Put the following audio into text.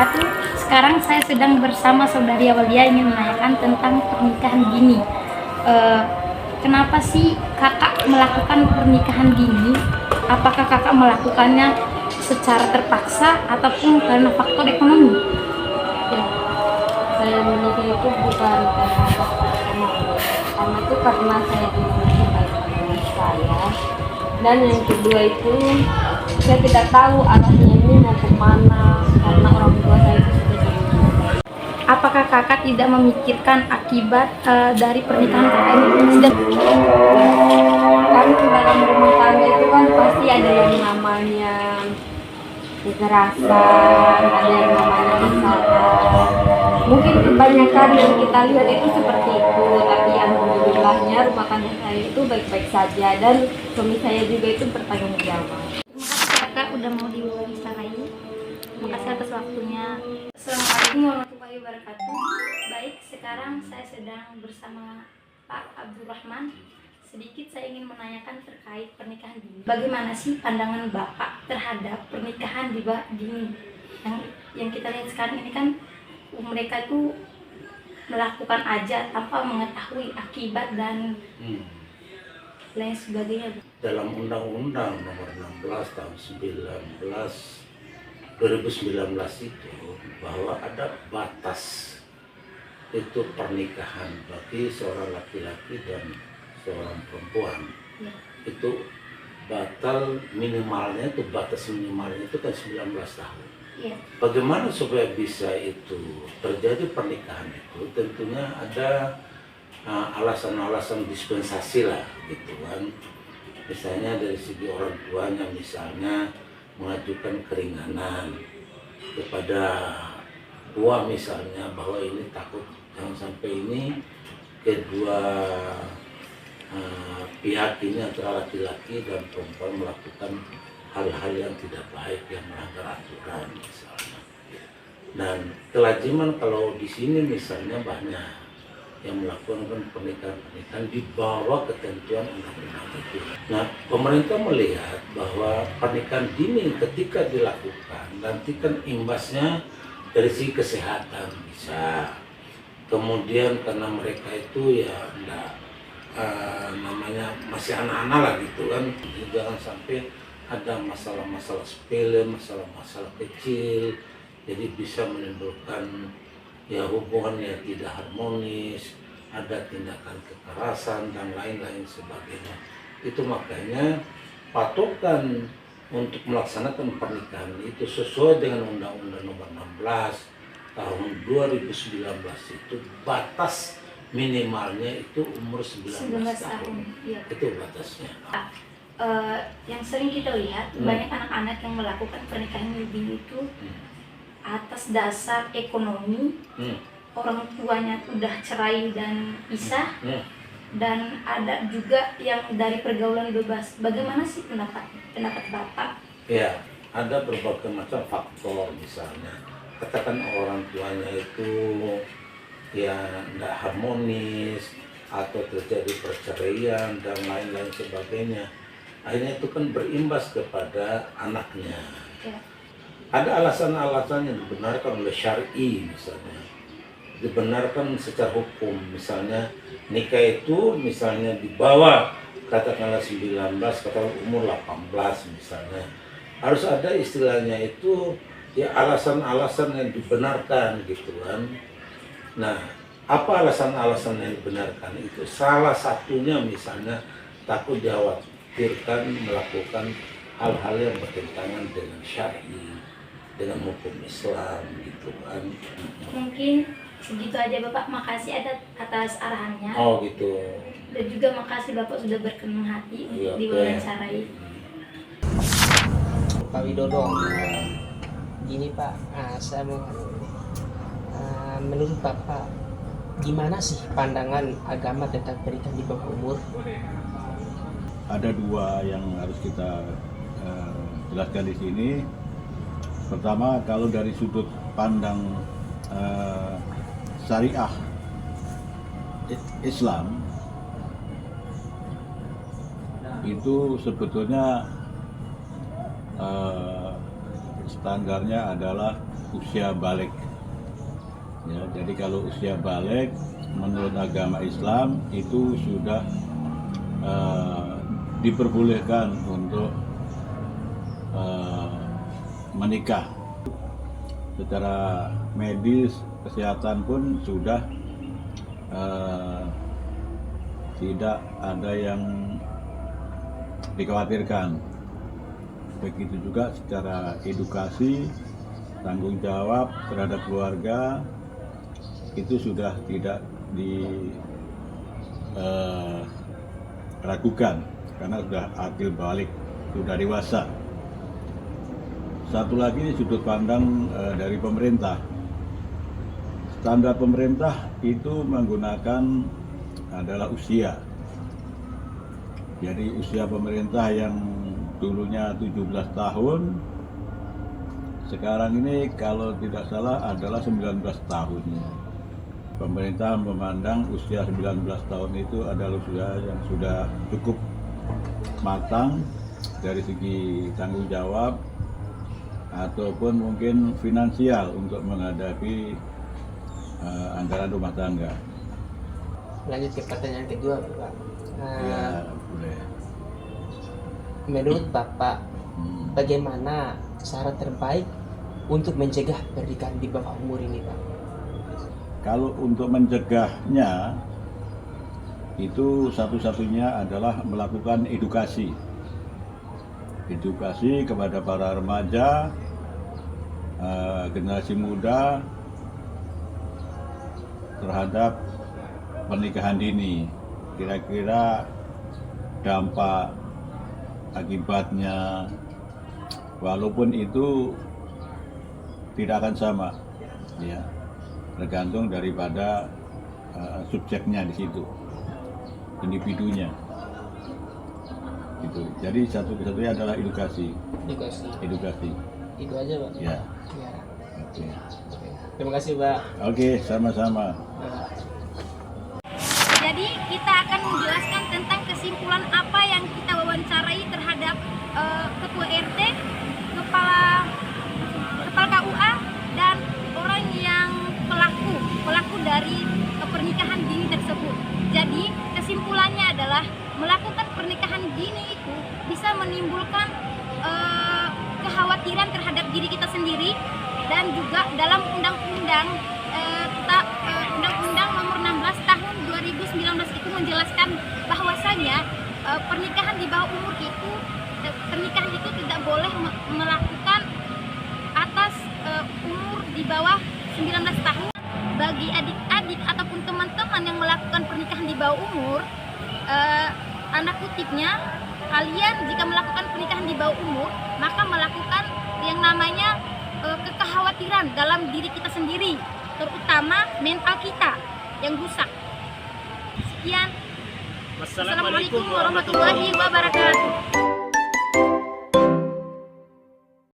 wabarakatuh. Sekarang saya sedang bersama saudari Awalia ingin menanyakan tentang pernikahan dini. Kenapa sih kakak melakukan pernikahan dini? Apakah kakak melakukannya secara terpaksa ataupun karena faktor ekonomi? Ya, saya menikah itu bukan karena faktor ekonomi, karena itu karena saya dimiliki oleh teman saya, dan yang kedua itu saya tidak tahu arahnya ini mau kemana karena orang tua saya itu sudah jadi. Apakah kakak tidak memikirkan akibat dari pernikahan kakak ini? Kan dalam rumah tangga itu kan pasti ada yang namanya kekerasan, ada yang namanya kesalahan. Mungkin kebanyakan yang kita lihat itu seperti itu, tapi alhamdulillahnya rumah tangga saya itu baik-baik saja dan suami saya juga itu bertanggung jawab. Terima kasih kakak udah mau diwawancarai. Terima kasih atas waktunya. Assalamualaikum warahmatullahi wabarakatuh. Baik, sekarang saya sedang bersama Pak Abdurrahman. Sedikit saya ingin menanyakan terkait pernikahan dini. Bagaimana sih pandangan Bapak terhadap pernikahan dini? Yang kita lihat sekarang ini kan mereka itu melakukan aja tanpa mengetahui akibat dan lain sebagainya. Dalam Undang-Undang Nomor 16 Tahun 2019 itu bahwa ada batas itu pernikahan bagi seorang laki-laki dan seorang perempuan. Ya. Itu batas minimalnya itu kan 19 tahun. Ya. Bagaimana supaya bisa itu terjadi pernikahan itu? Tentunya ada alasan-alasan dispensasi lah gitu kan. Misalnya dari segi orang tuanya, misalnya mengajukan keringanan kepada tua misalnya, bahwa ini takut jangan sampai ini kedua pihak ini antara laki-laki dan perempuan melakukan hal-hal yang tidak baik, yang melanggar aturan misalnya. Dan kelaziman kalau di sini misalnya banyak yang melakukan pernikahan di bawah ketentuan undang-undang itu. Nah, pemerintah melihat bahwa pernikahan dini ketika dilakukan nanti kan imbasnya dari segi kesehatan bisa. Kemudian karena mereka itu ya enggak namanya masih anak-anak lah gitu kan, jangan sampai ada masalah-masalah sepele, masalah-masalah kecil, jadi bisa menimbulkan ya hubungan yang tidak harmonis, ada tindakan kekerasan dan lain-lain sebagainya. Itu makanya patokan untuk melaksanakan pernikahan itu sesuai dengan Undang-Undang Nomor 16 Tahun 2019 itu batas minimalnya itu umur 19 tahun. Ya. Itu batasnya. Yang sering kita lihat banyak anak-anak yang melakukan pernikahan dini itu atas dasar ekonomi. Orang tuanya udah cerai dan pisah. Dan ada juga yang dari pergaulan bebas. Bagaimana sih pendapat Bapak? Ya, ada berbagai macam faktor misalnya. Katakan orang tuanya itu ya tidak harmonis atau terjadi perceraian dan lain-lain sebagainya. Akhirnya itu kan berimbas kepada anaknya. Ya. Ada alasan-alasan yang dibenarkan oleh syar'i misalnya. Dibenarkan secara hukum, misalnya nikah itu misalnya di bawah katakanlah 19, katakanlah umur 18 misalnya. Harus ada istilahnya itu ya alasan-alasan yang dibenarkan gitu kan. Nah, apa alasan-alasan yang dibenarkan itu? Salah satunya misalnya takut dikhawatirkan melakukan hal-hal yang bertentangan dengan syar'i, dengan hukum Islam gitu kan. Mungkin segitu aja Bapak, makasih atas arahannya. Oh gitu. Dan juga makasih Bapak sudah berkenan hati diwawancarai. Pak Widodo, gini Pak, saya mau menurut Bapak gimana sih pandangan agama tentang pernikahan di bawah umur? Ada dua yang harus kita jelaskan di sini. Pertama, kalau dari sudut pandang syariah Islam itu sebetulnya standarnya adalah usia balik. Ya, jadi kalau usia balik menurut agama Islam itu sudah diperbolehkan untuk menikah. Secara medis kesehatan pun sudah tidak ada yang dikhawatirkan. Begitu juga secara edukasi, tanggung jawab terhadap keluarga itu sudah tidak diragukan karena sudah akil balik, sudah dewasa. Satu lagi sudut pandang dari pemerintah. Standar pemerintah itu menggunakan adalah usia. Jadi usia pemerintah yang dulunya 17 tahun, sekarang ini kalau tidak salah adalah 19 tahun. Pemerintah memandang usia 19 tahun itu adalah usia yang sudah cukup matang dari segi tanggung jawab ataupun mungkin finansial untuk menghadapi anggaran rumah tangga. Lanjut ke pertanyaan kedua, Pak. Ya, boleh. Menurut Bapak, bagaimana cara terbaik untuk mencegah pernikahan di bawah umur ini, Pak? Kalau untuk mencegahnya, itu satu-satunya adalah melakukan edukasi. Edukasi kepada para remaja, generasi muda terhadap pernikahan dini. Kira-kira dampak akibatnya, walaupun itu tidak akan sama, ya, tergantung daripada subjeknya di situ, individunya. Gitu. Jadi satu-satunya adalah edukasi. Edukasi. Itu aja, Pak. Ya. Ya. Oke. Terima kasih, Pak. Oke, sama-sama. Jadi kita akan menjelaskan tentang kesimpulan apa yang kita wawancarai terhadap ketua RT, kepala KUA, dan orang yang pelaku dari pernikahan dini tersebut. Jadi kesimpulannya adalah melakukan pernikahan dini itu bisa menimbulkan kekhawatiran terhadap diri kita sendiri, dan juga dalam undang-undang nomor 16 tahun 2019 itu menjelaskan bahwasanya pernikahan di bawah umur itu tidak boleh melakukan atas umur di bawah 19 tahun. Bagi adik-adik ataupun teman-teman yang melakukan pernikahan di bawah umur, tanda kutipnya, kalian jika melakukan pernikahan di bawah umur, maka melakukan yang namanya kekhawatiran dalam diri kita sendiri, terutama mental kita yang rusak. Sekian. Wassalamualaikum warahmatullahi wabarakatuh.